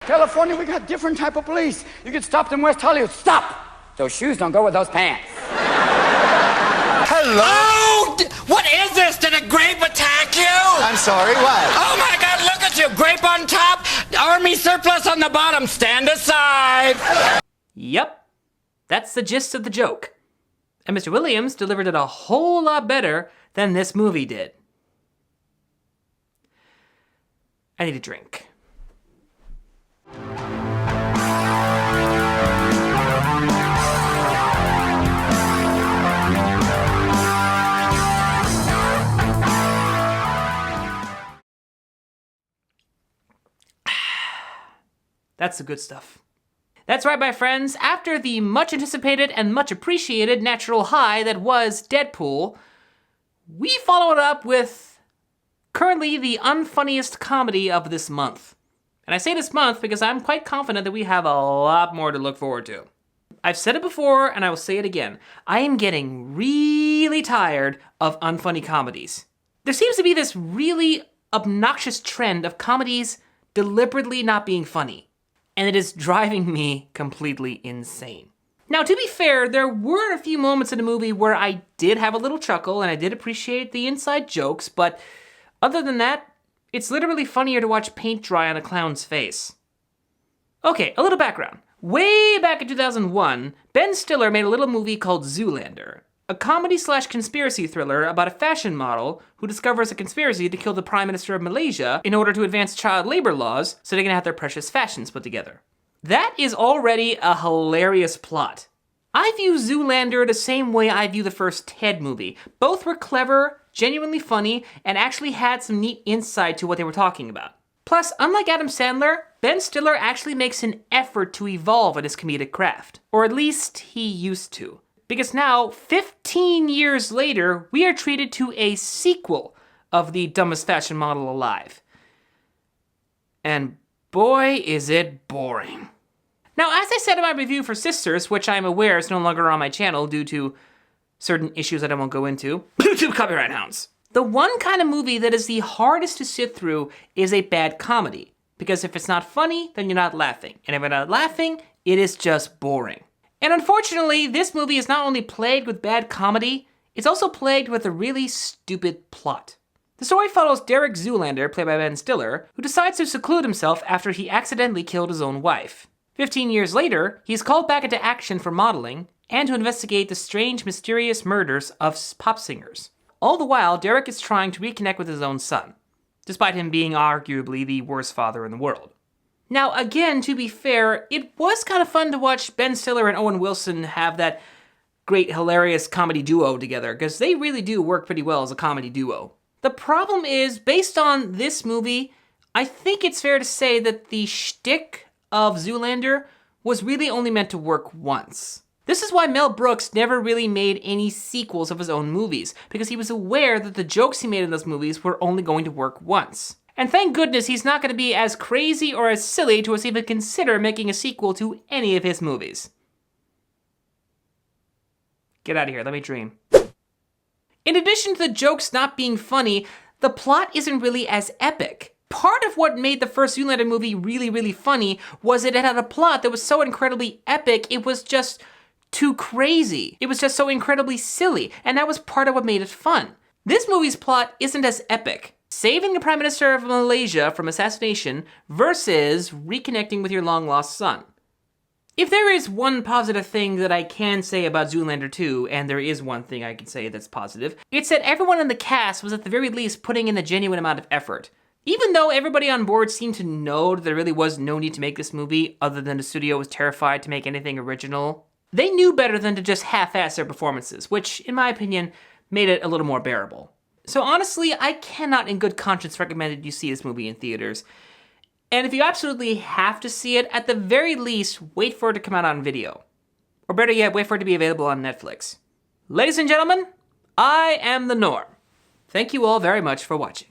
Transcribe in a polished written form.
California, we got different type of police. You get stopped in West Hollywood. Stop! Those shoes don't go with those pants. Hello? Oh, what is this? Did a grape attack you? I'm sorry, what? Oh my God, look at you. Grape on top, army surplus on the bottom. Stand aside. Yep, that's the gist of the joke. And Mr. Williams delivered it a whole lot better than this movie did. I need a drink. That's the good stuff. That's right, my friends. After the much anticipated and much appreciated natural high that was Deadpool, we follow it up with currently the unfunniest comedy of this month. And I say this month because I'm quite confident that we have a lot more to look forward to. I've said it before and I will say it again. I am getting really tired of unfunny comedies. There seems to be this really obnoxious trend of comedies deliberately not being funny. And it is driving me completely insane. Now, to be fair, there were a few moments in the movie where I did have a little chuckle and I did appreciate the inside jokes, but other than that, it's literally funnier to watch paint dry on a clown's face. Okay, a little background. Way back in 2001, Ben Stiller made a little movie called Zoolander, a comedy/conspiracy thriller about a fashion model who discovers a conspiracy to kill the Prime Minister of Malaysia in order to advance child labor laws so they can have their precious fashions put together. That is already a hilarious plot. I view Zoolander the same way I view the first Ted movie. Both were clever, genuinely funny, and actually had some neat insight to what they were talking about. Plus, unlike Adam Sandler, Ben Stiller actually makes an effort to evolve in his comedic craft. Or at least he used to. Because now, 15 years later, we are treated to a sequel of the dumbest fashion model alive. And boy, is it boring. Now, as I said in my review for Sisters, which I'm aware is no longer on my channel due to certain issues that I won't go into, due to copyright hounds. The one kind of movie that is the hardest to sit through is a bad comedy. Because if it's not funny, then you're not laughing. And if you're not laughing, it is just boring. And unfortunately, this movie is not only plagued with bad comedy, it's also plagued with a really stupid plot. The story follows Derek Zoolander, played by Ben Stiller, who decides to seclude himself after he accidentally killed his own wife. 15 years later, he's called back into action for modeling and to investigate the strange, mysterious murders of pop singers. All the while, Derek is trying to reconnect with his own son, despite him being arguably the worst father in the world. Now, again, to be fair, it was kind of fun to watch Ben Stiller and Owen Wilson have that great, hilarious comedy duo together, because they really do work pretty well as a comedy duo. The problem is, based on this movie, I think it's fair to say that the shtick of Zoolander was really only meant to work once. This is why Mel Brooks never really made any sequels of his own movies, because he was aware that the jokes he made in those movies were only going to work once. And thank goodness he's not going to be as crazy or as silly to even consider making a sequel to any of his movies. Get out of here, let me dream. In addition to the jokes not being funny, the plot isn't really as epic. Part of what made the first Zoolander movie really, really funny was that it had a plot that was so incredibly epic, it was just too crazy. It was just so incredibly silly, and that was part of what made it fun. This movie's plot isn't as epic. Saving the Prime Minister of Malaysia from assassination versus reconnecting with your long-lost son. If there is one positive thing that I can say about Zoolander 2, and there is one thing I can say that's positive, it's that everyone in the cast was at the very least putting in a genuine amount of effort. Even though everybody on board seemed to know that there really was no need to make this movie, other than the studio was terrified to make anything original, they knew better than to just half-ass their performances, which, in my opinion, made it a little more bearable. So honestly, I cannot in good conscience recommend that you see this movie in theaters. And if you absolutely have to see it, at the very least, wait for it to come out on video. Or better yet, wait for it to be available on Netflix. Ladies and gentlemen, I am TheNorm. Thank you all very much for watching.